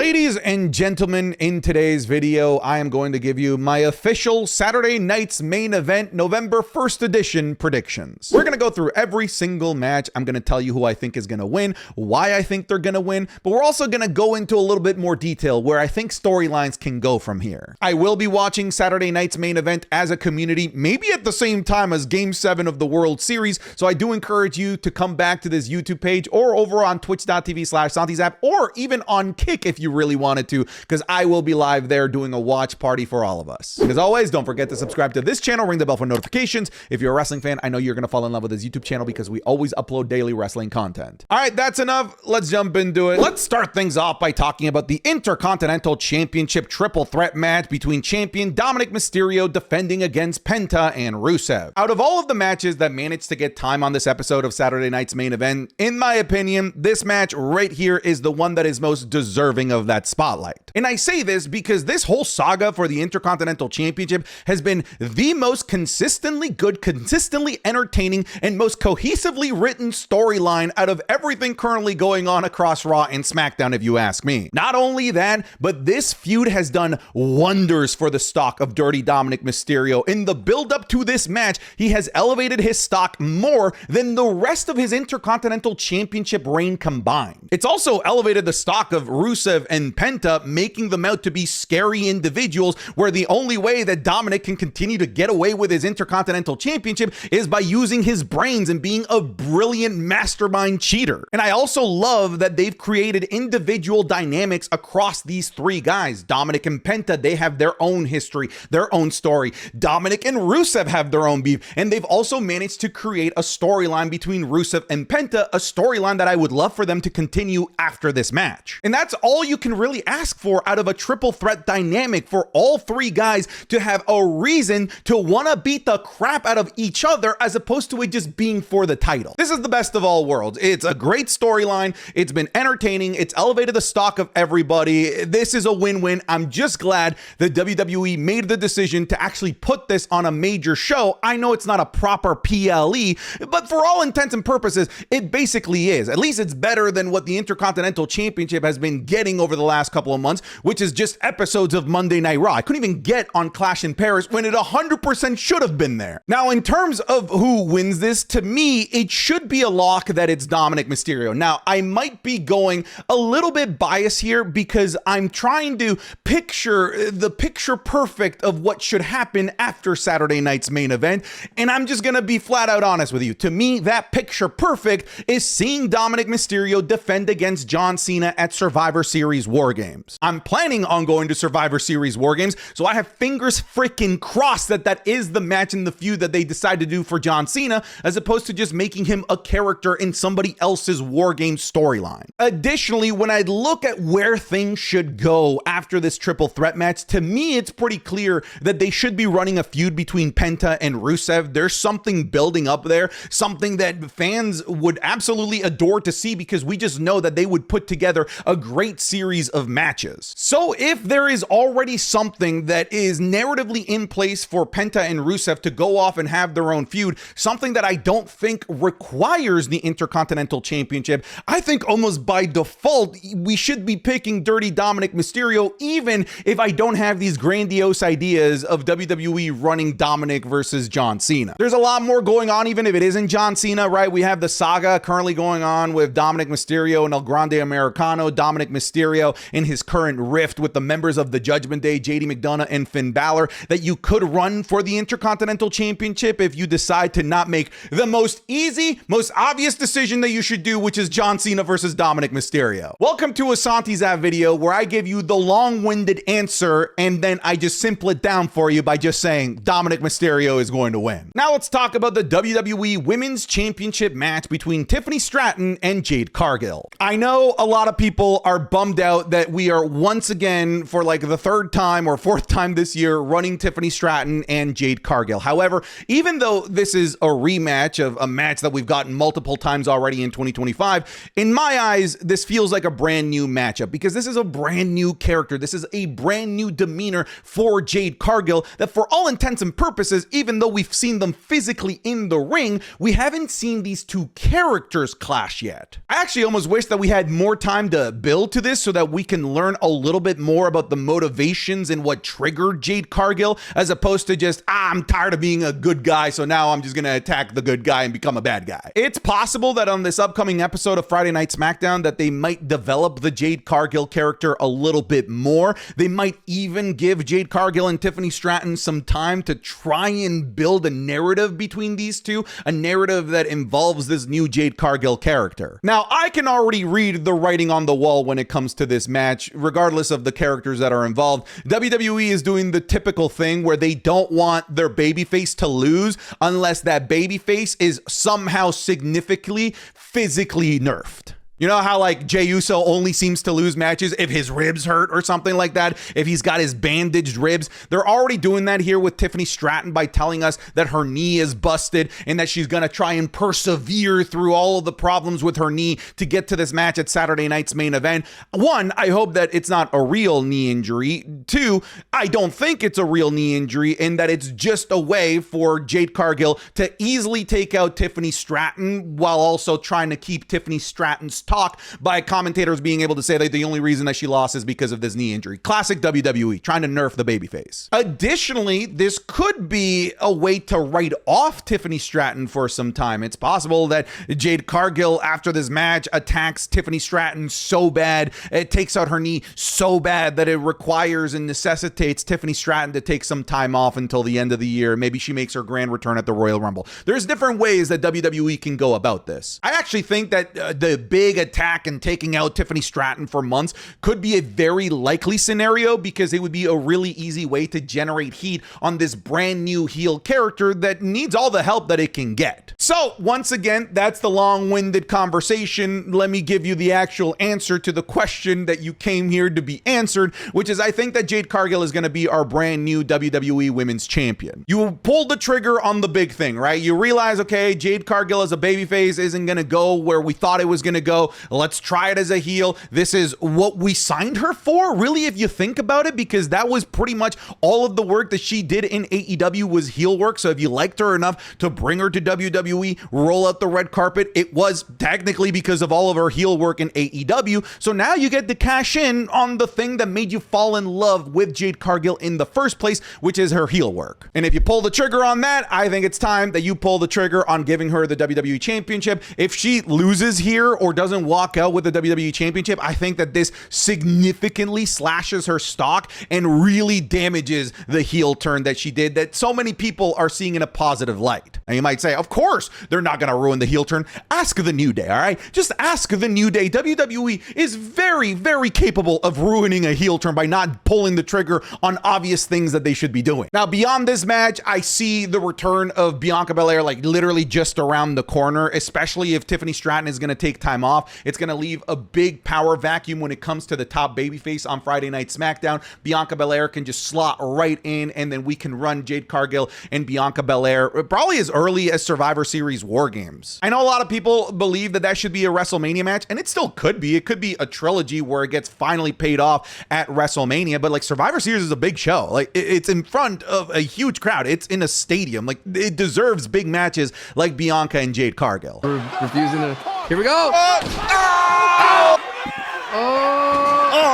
Ladies and gentlemen, in today's video, I am going to give you my official Saturday night's main event November 1st edition predictions. We're going to go through every single match. I'm going to tell you who I think is going to win, why I think they're going to win, but we're also going to go into a little bit more detail where I think storylines can go from here. I will be watching Saturday night's main event as a community, maybe at the same time as Game 7 of the World Series, so I do encourage you to come back to this YouTube page or over on twitch.tv/SantiZap or even on Kick if you really wanted to, because I will be live there doing a watch party for all of us. As always, don't forget to subscribe to this channel, ring the bell for notifications. If you're a wrestling fan, I know you're going to fall in love with this YouTube channel because we always upload daily wrestling content. All right, that's enough. Let's jump into it. Let's start things off by talking about the Intercontinental Championship triple threat match between champion Dominic Mysterio defending against Penta and Rusev. Out of all of the matches that managed to get time on this episode of Saturday night's main event, in my opinion, this match right here is the one that is most deserving of that spotlight. And I say this because this whole saga for the Intercontinental Championship has been the most consistently good, consistently entertaining, and most cohesively written storyline out of everything currently going on across Raw and SmackDown, if you ask me. Not only that, but this feud has done wonders for the stock of Dirty Dominic Mysterio. In the build-up to this match, he has elevated his stock more than the rest of his Intercontinental Championship reign combined. It's also elevated the stock of Rusev and Penta, making them out to be scary individuals, where the only way that Dominic can continue to get away with his Intercontinental Championship is by using his brains and being a brilliant mastermind cheater. And I also love that they've created individual dynamics across these three guys. Dominic and Penta, they have their own history, their own story. Dominic and Rusev have their own beef, and they've also managed to create a storyline between Rusev and Penta, a storyline that I would love for them to continue after this match. And that's all you can really ask for out of a triple threat dynamic, for all three guys to have a reason to want to beat the crap out of each other as opposed to it just being for the title. This is the best of all worlds. It's a great storyline. It's been entertaining. It's elevated the stock of everybody. This is a win-win. I'm just glad that WWE made the decision to actually put this on a major show. I know it's not a proper PLE, but for all intents and purposes, it basically is. At least it's better than what the Intercontinental Championship has been getting over the last couple of months, which is just episodes of Monday Night Raw. I couldn't even get on Clash in Paris when it 100% should have been there. Now, in terms of who wins this, to me, it should be a lock that it's Dominic Mysterio. Now, I might be going a little bit biased here because I'm trying to picture the picture perfect of what should happen after Saturday night's main event, and I'm just gonna be flat out honest with you. To me, that picture perfect is seeing Dominic Mysterio defend against John Cena at Survivor Series War Games. I'm planning on going to Survivor Series War Games, so I have fingers freaking crossed that that is the match in the feud that they decide to do for John Cena, as opposed to just making him a character in somebody else's War Games storyline. Additionally, when I look at where things should go after this triple threat match, to me, it's pretty clear that they should be running a feud between Penta and Rusev. There's something building up there, something that fans would absolutely adore to see, because we just know that they would put together a great series of matches. So if there is already something that is narratively in place for Penta and Rusev to go off and have their own feud, something that I don't think requires the Intercontinental Championship, I think almost by default, we should be picking Dirty Dominic Mysterio, even if I don't have these grandiose ideas of WWE running Dominic versus John Cena. There's a lot more going on, even if it isn't John Cena, right? We have the saga currently going on with Dominic Mysterio and El Grande Americano, Dominic Mysterio in his current rift with the members of the Judgment Day, JD McDonough and Finn Balor, that you could run for the Intercontinental Championship if you decide to not make the most easy, most obvious decision that you should do, which is John Cena versus Dominic Mysterio. Welcome to a SantiZap video where I give you the long-winded answer and then I just simple it down for you by just saying Dominic Mysterio is going to win. Now let's talk about the WWE Women's Championship match between Tiffany Stratton and Jade Cargill. I know a lot of people are bummed out that we are once again, for like the third time or fourth time this year, running Tiffany Stratton and Jade Cargill. However, even though this is a rematch of a match that we've gotten multiple times already in 2025, in my eyes, this feels like a brand new matchup because this is a brand new character. This is a brand new demeanor for Jade Cargill that, for all intents and purposes, even though we've seen them physically in the ring, we haven't seen these two characters clash yet. I actually almost wish that we had more time to build to this so that we can learn a little bit more about the motivations and what triggered Jade Cargill, as opposed to just, I'm tired of being a good guy, so now I'm just gonna attack the good guy and become a bad guy. It's possible that on this upcoming episode of Friday Night SmackDown that they might develop the Jade Cargill character a little bit more. They might even give Jade Cargill and Tiffany Stratton some time to try and build a narrative between these two, a narrative that involves this new Jade Cargill character. Now, I can already read the writing on the wall when it comes to this match, regardless of the characters that are involved. WWE is doing the typical thing where they don't want their babyface to lose unless that babyface is somehow significantly physically nerfed. You know how like Jey Uso only seems to lose matches if his ribs hurt or something like that, if he's got his bandaged ribs? They're already doing that here with Tiffany Stratton by telling us that her knee is busted and that she's going to try and persevere through all of the problems with her knee to get to this match at Saturday night's main event. One, I hope that it's not a real knee injury. Two, I don't think it's a real knee injury and that it's just a way for Jade Cargill to easily take out Tiffany Stratton while also trying to keep Tiffany Stratton's talk by commentators being able to say that the only reason that she lost is because of this knee injury. Classic WWE, trying to nerf the babyface. Additionally, this could be a way to write off Tiffany Stratton for some time. It's possible that Jade Cargill, after this match, attacks Tiffany Stratton so bad, it takes out her knee so bad that it requires and necessitates Tiffany Stratton to take some time off until the end of the year. Maybe she makes her grand return at the Royal Rumble. There's different ways that WWE can go about this. I actually think that the big attack and taking out Tiffany Stratton for months could be a very likely scenario, because it would be a really easy way to generate heat on this brand new heel character that needs all the help that it can get. So once again, that's the long-winded conversation. Let me give you the actual answer to the question that you came here to be answered, which is I think that Jade Cargill is going to be our brand new WWE Women's Champion. You pulled the trigger on the big thing, right? You realize, okay, Jade Cargill as a babyface isn't going to go where we thought it was going to go. Let's try it as a heel. This is what we signed her for, really, if you think about it, because that was pretty much all of the work that she did in AEW was heel work. So if you liked her enough to bring her to WWE, roll out the red carpet, it was technically because of all of her heel work in AEW. So now you get to cash in on the thing that made you fall in love with Jade Cargill in the first place, which is her heel work. And if you pull the trigger on that, I think it's time that you pull the trigger on giving her the WWE Championship. If she loses here or doesn't walk out with the WWE Championship, I think that this significantly slashes her stock and really damages the heel turn that she did, that so many people are seeing in a positive light. And you might say, of course, they're not going to ruin the heel turn. Ask the New Day, all right? Just ask the New Day. WWE is very, very capable of ruining a heel turn by not pulling the trigger on obvious things that they should be doing. Now, beyond this match, I see the return of Bianca Belair like literally just around the corner, especially if Tiffany Stratton is going to take time off. It's going to leave a big power vacuum when it comes to the top babyface on Friday Night SmackDown. Bianca Belair can just slot right in, and then we can run Jade Cargill and Bianca Belair probably as early as Survivor Series War Games. I know a lot of people believe that that should be a WrestleMania match, and it still could be. It could be a trilogy where it gets finally paid off at WrestleMania, but like Survivor Series is a big show. Like it's in front of a huge crowd. It's in a stadium. Like it deserves big matches like Bianca and Jade Cargill. We're refusing to. Here we go.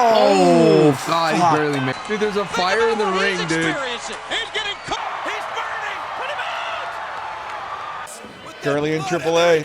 Oh, God, he barely made it. Dude, there's a fire in the ring, dude. He's getting cooked. He's burning. Put him out. Curly and Triple A.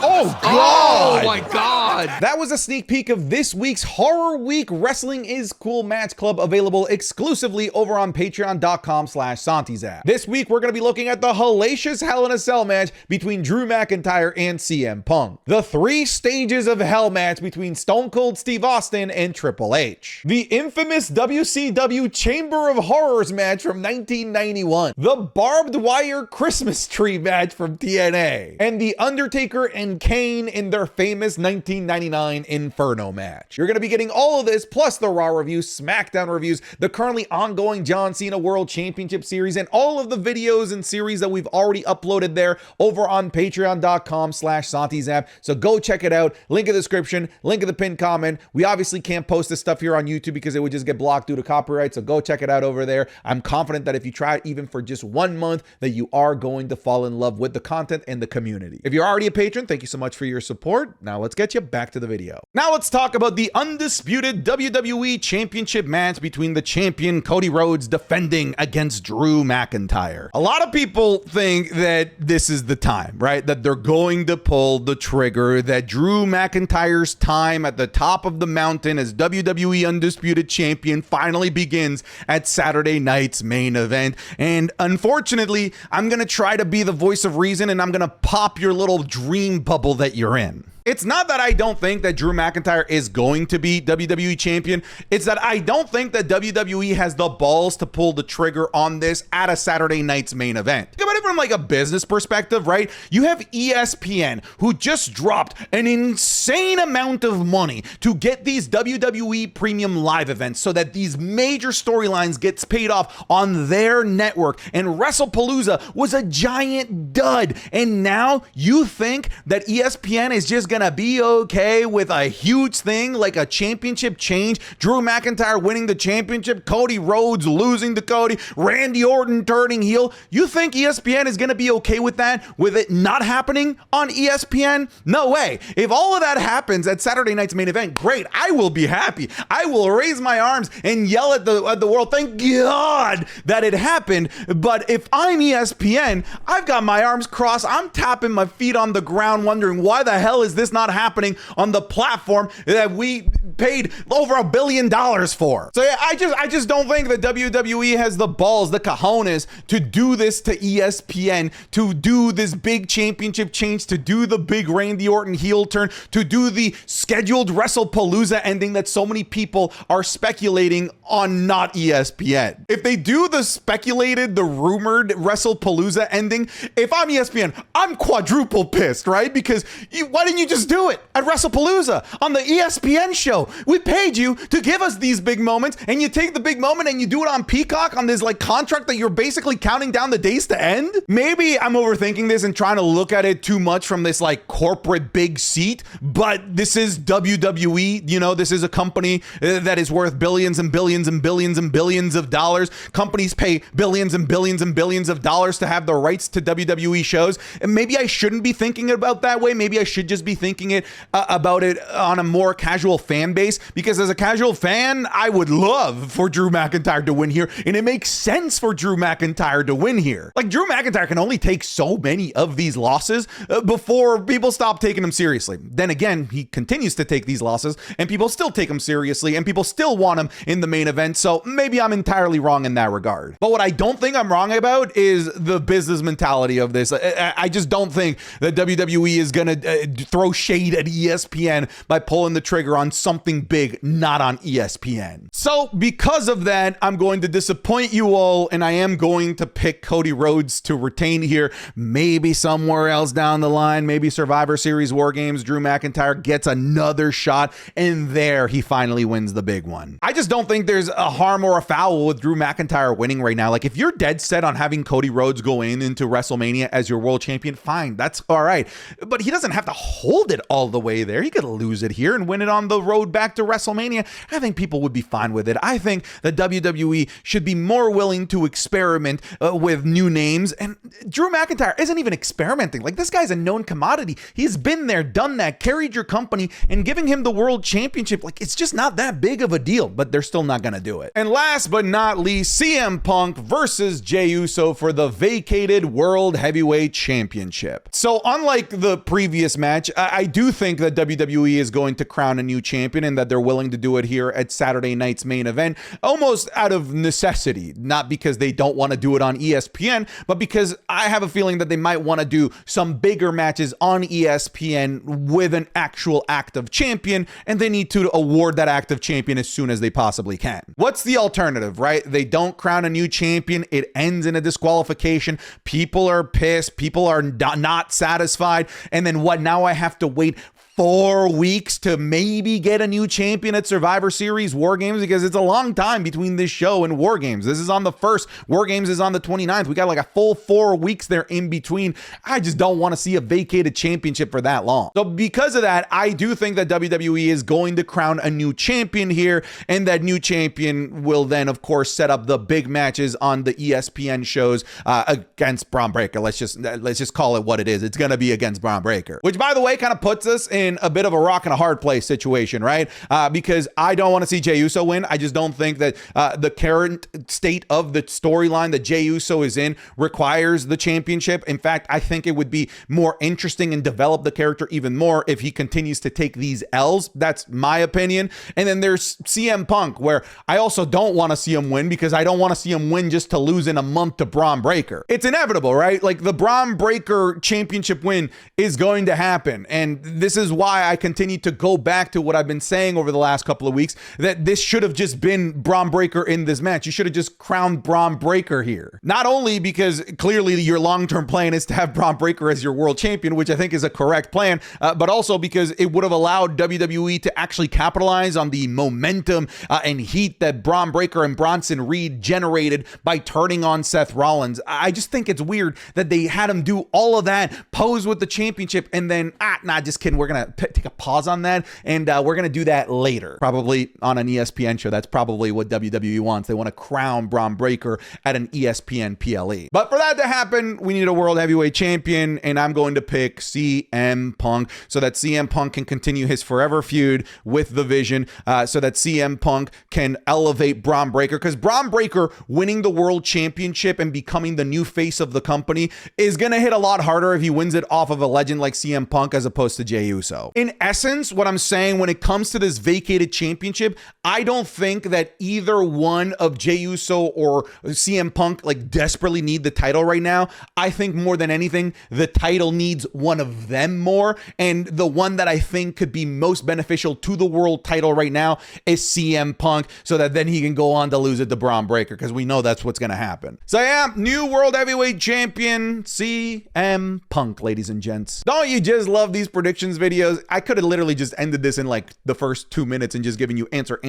Oh, God. God. Oh, my God. That was a sneak peek of this week's Horror Week Wrestling is Cool Match Club, available exclusively over on patreon.com/SantiZap. This week, we're going to be looking at the hellacious Hell in a Cell match between Drew McIntyre and CM Punk. The 3 stages of Hell match between Stone Cold Steve Austin and Triple H. The infamous WCW Chamber of Horrors match from 1991. The barbed wire Christmas tree match from TNA. And the Undertaker and Kane in their famous 1999 Inferno match. You're going to be getting all of this, plus the Raw reviews, SmackDown reviews, the currently ongoing John Cena World Championship Series, and all of the videos and series that we've already uploaded there over on patreon.com/SantiZap. So go check it out. Link in the description, link in the pinned comment. We obviously can't post this stuff here on YouTube because it would just get blocked due to copyright. So go check it out over there. I'm confident that if you try it even for just 1 month, that you are going to fall in love with the content and the community. If you're already a patron, thank you you so much for your support. Now let's get you back to the video. Now let's talk about the undisputed WWE Championship match between the champion Cody Rhodes defending against Drew McIntyre. A lot of people think that this is the time, right? That they're going to pull the trigger, that Drew McIntyre's time at the top of the mountain as WWE Undisputed Champion finally begins at Saturday night's main event. And unfortunately, I'm going to try to be the voice of reason, and I'm going to pop your little dream bubble that you're in. It's not that I don't think that Drew McIntyre is going to be WWE champion. It's that I don't think that WWE has the balls to pull the trigger on this at a Saturday night's main event. Think about it from like a business perspective, right? You have ESPN, who just dropped an insane amount of money to get these WWE premium live events so that these major storylines gets paid off on their network. And WrestlePalooza was a giant dud. And now you think that ESPN is just gonna be okay with a huge thing like a championship change, Drew McIntyre winning the championship, Cody Rhodes losing to Cody, Randy Orton turning heel? You think ESPN is gonna be okay with that, with it not happening on ESPN? No way. If all of that happens at Saturday night's main event, great, I will be happy. I will raise my arms and yell at the world, thank God that it happened. But if I'm ESPN, I've got my arms crossed, I'm tapping my feet on the ground wondering why the hell is this not happening on the platform that we paid over $1 billion for. So yeah, I just don't think that WWE has the balls, the cojones to do this to ESPN, to do this big championship change, to do the big Randy Orton heel turn, to do the scheduled WrestlePalooza ending that so many people are speculating on not ESPN. If they do the speculated, the rumored WrestlePalooza ending, if I'm ESPN, I'm quadruple pissed, right? Because why didn't you just do it at WrestlePalooza on the ESPN show? We paid you to give us these big moments, and you take the big moment and you do it on Peacock on this like contract that you're basically counting down the days to end. Maybe I'm overthinking this and trying to look at it too much from this like corporate big seat, but this is WWE. You know, this is a company that is worth billions and billions and billions and billions of dollars. Companies pay billions and billions and billions of dollars to have the rights to WWE shows. And maybe I shouldn't be thinking about that way. Maybe I should just be thinking about it on a more casual fan base, because as a casual fan, I would love for Drew McIntyre to win here, and it makes sense for Drew McIntyre to win here. Like, Drew McIntyre can only take so many of these losses before people stop taking him seriously. Then again, he continues to take these losses and people still take him seriously and people still want him in the main event. So maybe I'm entirely wrong in that regard. But what I don't think I'm wrong about is the business mentality of this. I just don't think that WWE is going to throw shade at ESPN by pulling the trigger on something big not on ESPN. So because of that, I'm going to disappoint you all, and I am going to pick Cody Rhodes to retain here. Maybe somewhere else down the line, maybe Survivor Series War Games, Drew McIntyre gets another shot, and there he finally wins the big one. I just don't think there's a harm or a foul with Drew McIntyre winning right now. Like, if you're dead set on having Cody Rhodes go into WrestleMania as your world champion, fine, that's all right. But he doesn't have to hold it all the way there. He could lose it here and win it on the road back to WrestleMania. I think people would be fine with it. I think that WWE should be more willing to experiment with new names. And Drew McIntyre isn't even experimenting. Like, this guy's a known commodity. He's been there, done that, carried your company, and giving him the world championship, like, it's just not that big of a deal, but they're still not going to do it. And last but not least, CM Punk versus Jey Uso for the vacated World Heavyweight Championship. So unlike the previous match, I do think that WWE is going to crown a new champion and that they're willing to do it here at Saturday night's main event, almost out of necessity, not because they don't want to do it on ESPN, but because I have a feeling that they might want to do some bigger matches on ESPN with an actual active champion, and they need to award that active champion as soon as they possibly can. What's the alternative, right? They don't crown a new champion, it ends in a disqualification, people are pissed, people are not satisfied, and then what? Now I have to wait 4 weeks to maybe get a new champion at Survivor Series War Games, because it's a long time between this show and War Games. This is on the 1st. War Games is on the 29th. We got like a full 4 weeks there in between. I just don't want to see a vacated championship for that long. So because of that, I do think that WWE is going to crown a new champion here, and that new champion will then, of course, set up the big matches on the ESPN shows against Braun Breaker. Let's just call it what it is. It's going to be against Braun Breaker, which, by the way, kind of puts us in a bit of a rock and a hard place situation, right? Because I don't want to see Jey Uso win. I just don't think that the current state of the storyline that Jey Uso is in requires the championship. In fact, I think it would be more interesting and develop the character even more if he continues to take these L's. That's my opinion. And then there's CM Punk, where I also don't want to see him win, because I don't want to see him win just to lose in a month to Braun Breaker. It's inevitable, right? Like, the Braun Breaker championship win is going to happen. And this is why I continue to go back to what I've been saying over the last couple of weeks, that this should have just been Braun Breaker in this match. You should have just crowned Braun Breaker here. Not only because clearly your long-term plan is to have Braun Breaker as your world champion, which I think is a correct plan, but also because it would have allowed WWE to actually capitalize on the momentum and heat that Braun Breaker and Bronson Reed generated by turning on Seth Rollins. I just think it's weird that they had him do all of that, pose with the championship, and then, nah, just kidding. We're going to take a pause on that, and we're going to do that later, probably on an ESPN show. That's probably what WWE wants. They want to crown Braun Breaker at an ESPN PLE. But for that to happen, we need a world heavyweight champion, and I'm going to pick CM Punk so that CM Punk can continue his forever feud with The Vision, so that CM Punk can elevate Braun Breaker, because Braun Breaker winning the world championship and becoming the new face of the company is going to hit a lot harder if he wins it off of a legend like CM Punk as opposed to Jey Uso. In essence, what I'm saying when it comes to this vacated championship, I don't think that either one of Jey Uso or CM Punk like desperately need the title right now. I think more than anything, the title needs one of them more, and the one that I think could be most beneficial to the world title right now is CM Punk, so that then he can go on to lose it to Braun Breaker, because we know that's what's going to happen. So yeah, new world heavyweight champion CM Punk, ladies and gents. Don't you just love these predictions videos? I could have literally just ended this in like the first 2 minutes and just given you answer,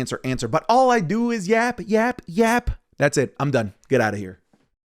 but all I do is yap. That's it. I'm done. Get out of here.